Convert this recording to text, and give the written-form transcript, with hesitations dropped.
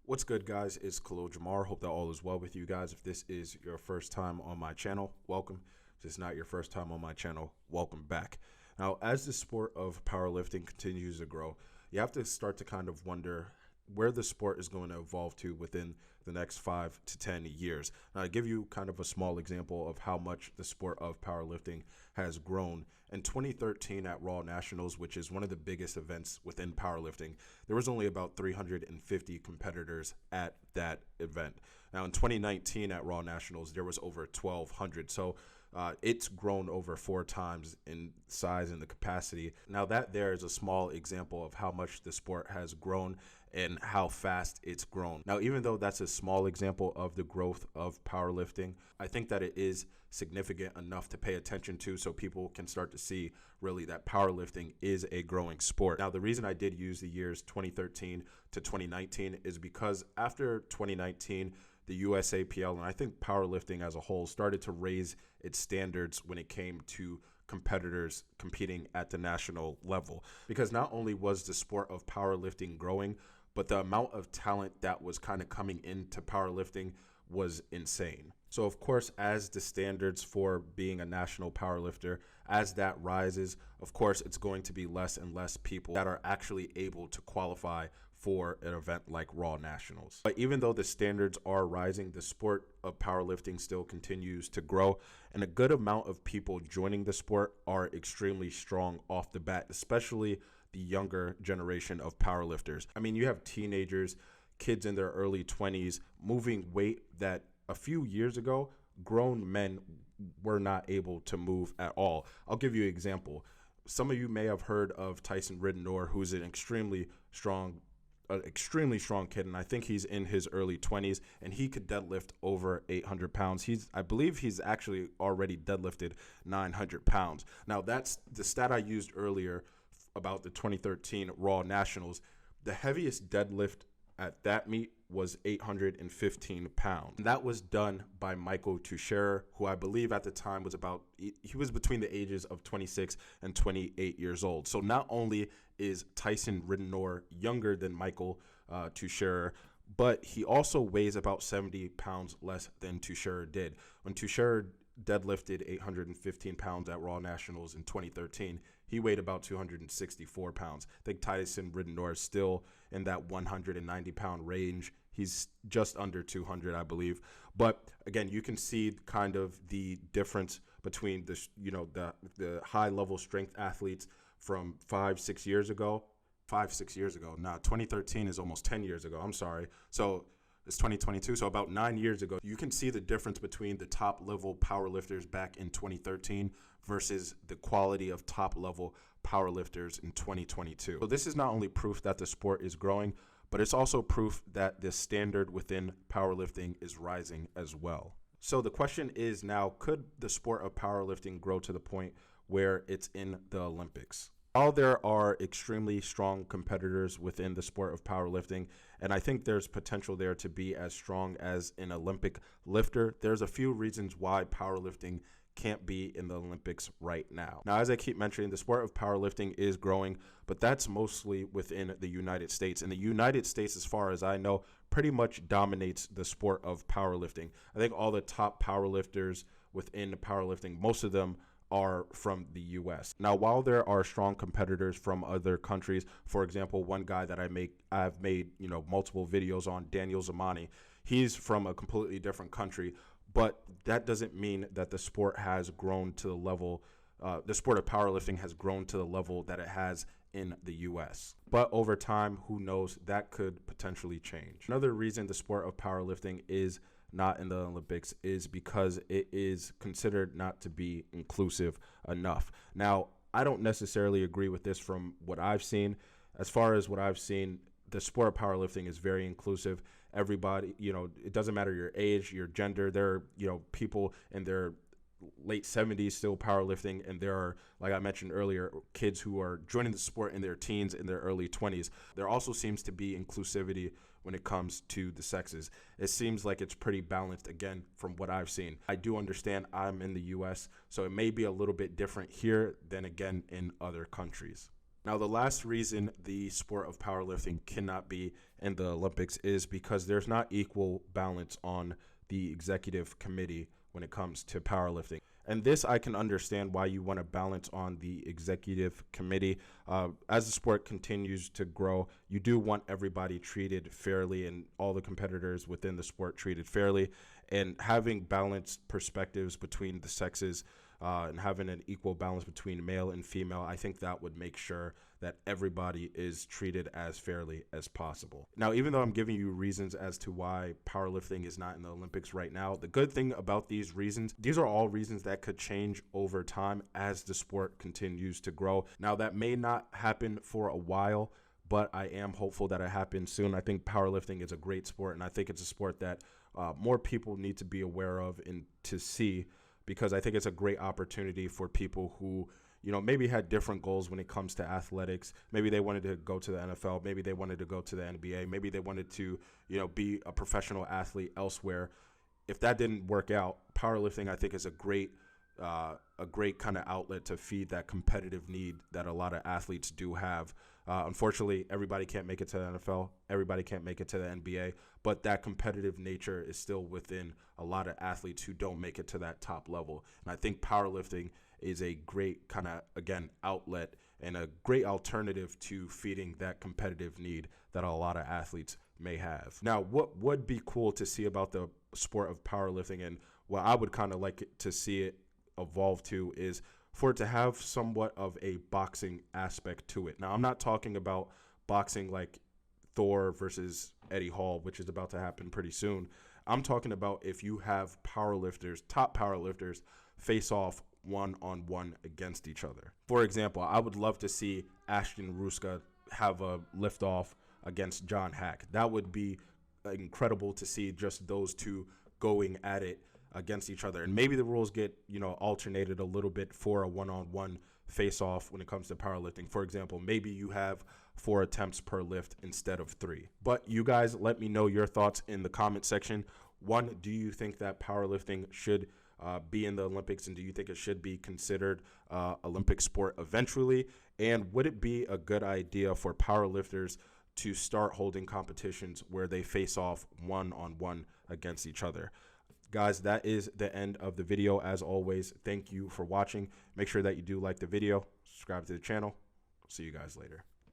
What's good, guys? It's Khalil Jamar. Hope that all is well with you guys. If this is your first time on my channel, welcome. If it's not your first time on my channel, welcome back. Now, as the sport of powerlifting continues to grow, you have to start to kind of wonder where the sport is going to evolve to within the next 5 to 10 years. Now, I'll give you kind of a small example of how much the sport of powerlifting has grown. In 2013 at Raw Nationals, which is one of the biggest events within powerlifting, there was only about 350 competitors at that event. Now, in 2019 at Raw Nationals, there was over 1,200. So it's grown over 4 times in size and the capacity. Now, that there is a small example of how much the sport has grown and how fast it's grown. Now, even though that's a small example of the growth of powerlifting, I think that it is significant enough to pay attention to so people can start to see really that powerlifting is a growing sport. Now, the reason I did use the years 2013 to 2019 is because after 2019, the USAPL and I think powerlifting as a whole started to raise its standards when it came to competitors competing at the national level. Because not only was the sport of powerlifting growing, but the amount of talent that was kind of coming into powerlifting was insane. So of course, as the standards for being a national powerlifter, as that rises, of course, it's going to be less and less people that are actually able to qualify for an event like Raw Nationals. But even though the standards are rising, the sport of powerlifting still continues to grow, and a good amount of people joining the sport are extremely strong off the bat, especially the younger generation of powerlifters. I mean, you have teenagers, kids in their early 20s moving weight that a few years ago, grown men were not able to move at all. I'll give you an example. Some of you may have heard of Tyson Riddenor, who's an extremely strong kid, and I think he's in his early 20s, and he could deadlift over 800 pounds. I believe he's actually already deadlifted 900 pounds. Now, that's the stat I used earlier about the 2013 Raw Nationals. The heaviest deadlift at that meet was 815 pounds. And that was done by Michael Tuchscherer, who I believe at the time he was between the ages of 26 and 28 years old. So not only is Tyson Riddenor younger than Michael Tuchscherer, but he also weighs about 70 pounds less than Tuchscherer did. When Tuchscherer deadlifted 815 pounds at Raw Nationals in 2013, he weighed about 264 pounds. I think Tyson Riddenor is still in that 190 pound range. He's just under 200, I believe. But again, you can see kind of the difference between the high level strength athletes from 5-6 years ago. 5-6 years ago. Now, 2013 is almost 10 years ago. I'm sorry. So it's 2022, so about 9 years ago. You can see the difference between the top level powerlifters back in 2013 versus the quality of top level powerlifters in 2022. So this is not only proof that the sport is growing, but it's also proof that the standard within powerlifting is rising as well. So the question is now, could the sport of powerlifting grow to the point where it's in the Olympics? While there are extremely strong competitors within the sport of powerlifting, and I think there's potential there to be as strong as an Olympic lifter, there's a few reasons why powerlifting can't be in the Olympics right now. Now, as I keep mentioning, the sport of powerlifting is growing, but that's mostly within the United States. And the United States, as far as I know, pretty much dominates the sport of powerlifting. I think all the top powerlifters within powerlifting, most of them are from the US. Now, while there are strong competitors from other countries, for example, one guy that I've made multiple videos on, Daniel Zamani, he's from a completely different country, but that doesn't mean that the sport has grown to the level, the sport of powerlifting has grown to the level that it has in the US. But over time, who knows, that could potentially change. Another reason the sport of powerlifting is not in the Olympics is because it is considered not to be inclusive enough. Now, I don't necessarily agree with this from what I've seen. As far as what I've seen, the sport of powerlifting is very inclusive. Everybody, it doesn't matter your age, your gender. There are, people in their late 70s still powerlifting, and there are, like I mentioned earlier, kids who are joining the sport in their teens, in their early 20s. There also seems to be inclusivity when it comes to the sexes. It seems like it's pretty balanced, again, from what I've seen. I do understand I'm in the US, so it may be a little bit different here than, again, in other countries. Now, the last reason the sport of powerlifting cannot be in the Olympics is because there's not equal balance on the executive committee when it comes to powerlifting. And this, I can understand why you want to balance on the executive committee. As the sport continues to grow, you do want everybody treated fairly and all the competitors within the sport treated fairly. And having balanced perspectives between the sexes and having an equal balance between male and female, I think that would make sure that everybody is treated as fairly as possible. Now, even though I'm giving you reasons as to why powerlifting is not in the Olympics right now, the good thing about these reasons, these are all reasons that could change over time as the sport continues to grow. Now, that may not happen for a while, but I am hopeful that it happens soon. I think powerlifting is a great sport, and I think it's a sport that more people need to be aware of and to see, because I think it's a great opportunity for people who, maybe had different goals when it comes to athletics. Maybe they wanted to go to the NFL. Maybe they wanted to go to the NBA. Maybe they wanted to, be a professional athlete elsewhere. If that didn't work out, powerlifting, I think, is a great kind of outlet to feed that competitive need that a lot of athletes do have. Unfortunately, everybody can't make it to the NFL. Everybody can't make it to the NBA. But that competitive nature is still within a lot of athletes who don't make it to that top level. And I think powerlifting is a great kind of, again, outlet and a great alternative to feeding that competitive need that a lot of athletes may have. Now, what would be cool to see about the sport of powerlifting, and what I would kind of like to see it evolve to, is for it to have somewhat of a boxing aspect to it. Now, I'm not talking about boxing like Thor versus Eddie Hall, which is about to happen pretty soon. I'm talking about if you have powerlifters, top powerlifters, face off one-on-one against each other. For example, I would love to see Ashton Ruska have a lift-off against John Hack. That would be incredible to see, just those two going at it against each other. And maybe the rules get, alternated a little bit for a one-on-one face-off when it comes to powerlifting. For example, maybe you have 4 attempts per lift instead of 3. But you guys, let me know your thoughts in the comment section. 1, do you think that powerlifting should be in the Olympics, and do you think it should be considered Olympic sport eventually? And would it be a good idea for powerlifters to start holding competitions where they face off one-on-one against each other? Guys, that is the end of the video. As always, thank you for watching. Make sure that you do like the video, subscribe to the channel. See you guys later.